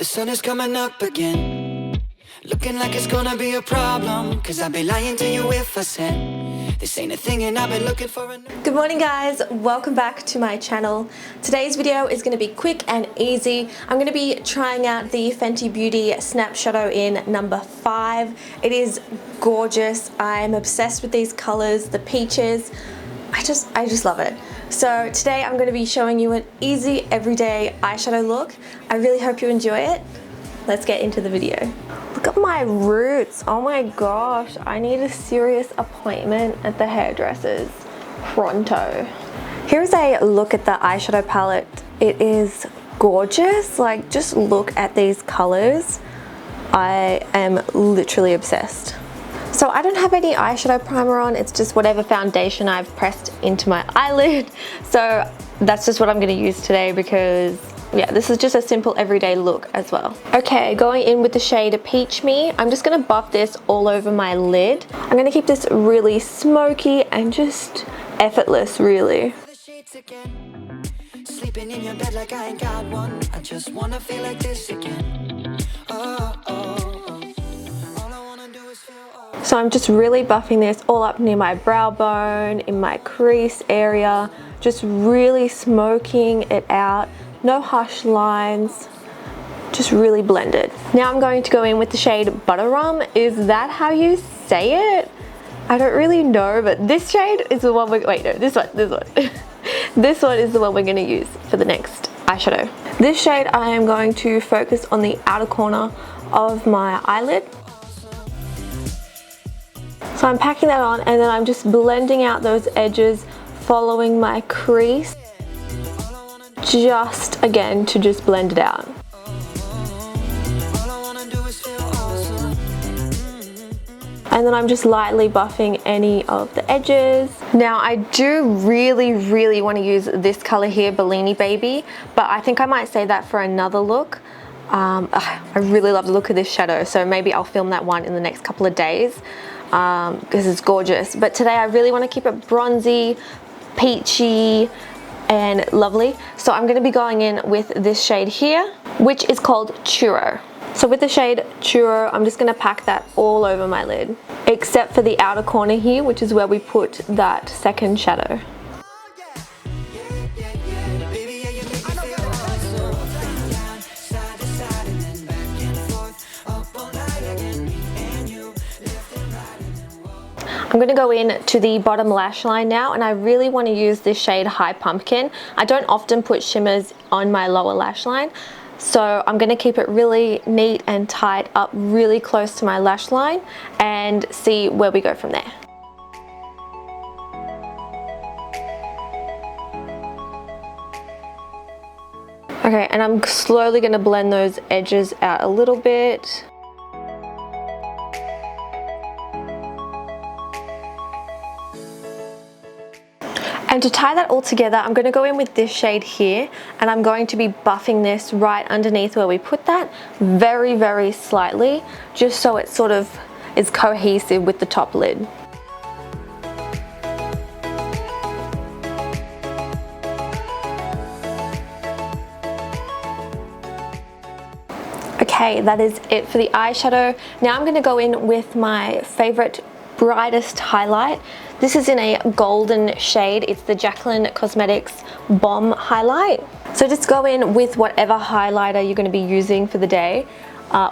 The sun is coming up again, looking like it's gonna be a problem, cause I'd be lying to you if I said this ain't a thing and I've been looking for a new... Good morning guys, welcome back to my channel. Today's video is going to be quick and easy. I'm going to be trying out the Fenty Beauty Snap Shadow in number 5. It is gorgeous. I'm obsessed with these colors, the peaches. I just love it. So today I'm going to be showing you an easy everyday eyeshadow look. I really hope you enjoy it. Let's get into the video. Look at my roots. Oh my gosh, I need a serious appointment at the hairdressers. Pronto. Here's a look at the eyeshadow palette. It is gorgeous. Like, just look at these colors. I am literally obsessed. So I don't have any eyeshadow primer on, it's just whatever foundation I've pressed into my eyelid. So that's just what I'm going to use today because, yeah, this is just a simple everyday look as well. Okay, going in with the shade Peach Me, I'm just going to buff this all over my lid. I'm going to keep this really smoky and just effortless, really. Sleeping in your bed like I ain't got one. I just wanna feel like this again. So I'm just really buffing this all up near my brow bone, in my crease area, just really smoking it out. No harsh lines, just really blended. Now I'm going to go in with the shade Butter Rum. Is that how you say it? I don't really know, but this shade is the one this one. This one is the one we're going to use for the next eyeshadow. This shade I am going to focus on the outer corner of my eyelid. So I'm packing that on and then I'm just blending out those edges following my crease. Just again to just blend it out. And then I'm just lightly buffing any of the edges. Now I do really want to use this color here, Bellini Baby, but I think I might save that for another look. I really love the look of this shadow, so maybe I'll film that one in the next couple of days because it's gorgeous. But today I really want to keep it bronzy, peachy, and lovely. So I'm going to be going in with this shade here, which is called Churro. So with the shade Churro, I'm just going to pack that all over my lid, except for the outer corner here, which is where we put that second shadow. I'm going to go in to the bottom lash line now, and I really want to use this shade High Pumpkin. I don't often put shimmers on my lower lash line, so I'm going to keep it really neat and tight up really close to my lash line and see where we go from there. Okay, and I'm slowly going to blend those edges out a little bit. And to tie that all together, I'm going to go in with this shade here, and I'm going to be buffing this right underneath where we put that, very slightly, just so it sort of is cohesive with the top lid. Okay, that is it for the eyeshadow. Now I'm going to go in with my favorite brightest highlight. This is in a golden shade. It's the Jaclyn Cosmetics Bomb Highlight. So just go in with whatever highlighter you're going to be using for the day,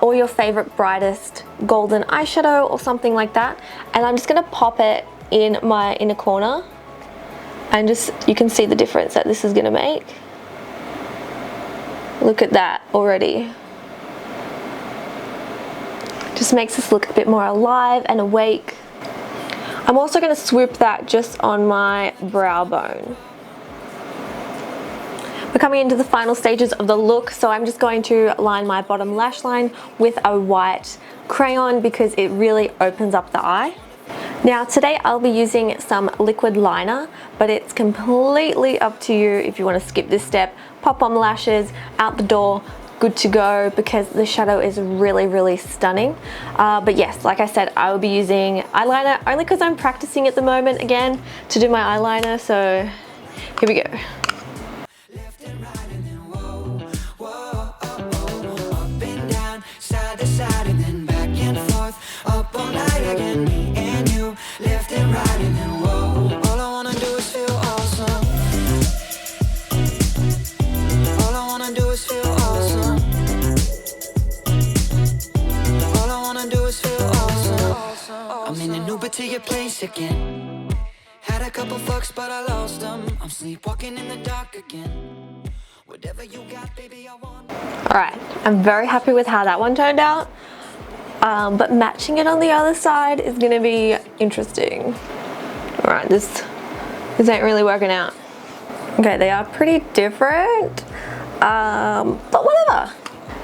or your favorite brightest golden eyeshadow or something like that. And I'm just going to pop it in my inner corner, and just, you can see the difference that this is going to make. Look at that already. Just makes us look a bit more alive and awake. I'm also going to swoop that just on my brow bone. We're coming into the final stages of the look, so I'm just going to line my bottom lash line with a white crayon because it really opens up the eye. Now today I'll be using some liquid liner, but it's completely up to you if you want to skip this step. Pop on lashes, out the door, good to go, because the shadow is really stunning. But yes, like I said, I will be using eyeliner only because I'm practicing at the moment again to do my eyeliner, so here we go. place again. Had a couple fucks, but I lost them. I'm sleepwalking in the dark again. Whatever you got, baby, I want. Alright, I'm very happy with how that one turned out. But matching it on the other side is gonna be interesting. Alright, this ain't really working out. Okay, they are pretty different, but whatever.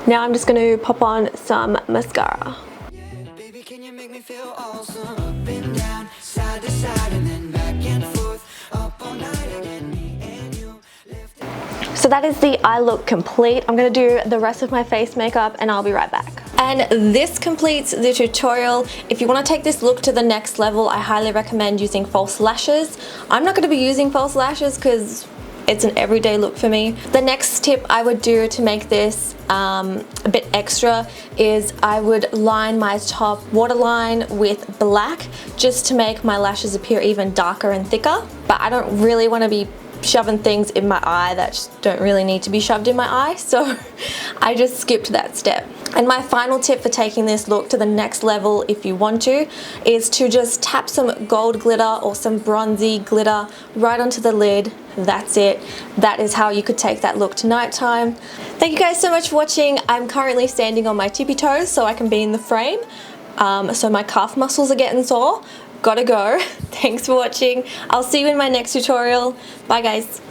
Now I'm just gonna pop on some mascara. Baby, can you make me feel awesome? Up and down, side to side, and then back and forth, up all night again, me and you. So that is the eye look complete. I'm gonna do the rest of my face makeup and I'll be right back. And this completes the tutorial. If you wanna take this look to the next level, I highly recommend using false lashes. I'm not gonna be using false lashes because it's an everyday look for me. The next tip I would do to make this a bit extra is I would line my top waterline with black just to make my lashes appear even darker and thicker. But I don't really want to be shoving things in my eye that just don't really need to be shoved in my eye, so I just skipped that step. And my final tip for taking this look to the next level, if you want to, is to just tap some gold glitter or some bronzy glitter right onto the lid. That's it. That is how you could take that look to nighttime. Thank you guys so much for watching. I'm currently standing on my tippy toes so I can be in the frame. So my calf muscles are getting sore. Gotta go. Thanks for watching. I'll see you in my next tutorial. Bye guys.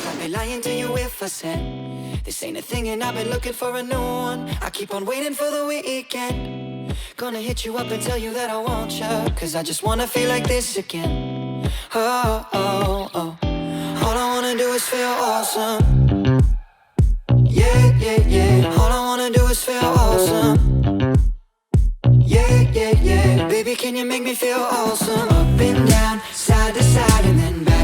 I'd be lying to you if I said this ain't a thing and I've been looking for a new one. I keep on waiting for the weekend. Gonna hit you up and tell you that I want you, cause I just wanna feel like this again. Oh, oh, oh. All I wanna do is feel awesome. Yeah, yeah, yeah. All I wanna do is feel awesome. Yeah, yeah, yeah. Baby, can you make me feel awesome? Up and down, side to side, and then back.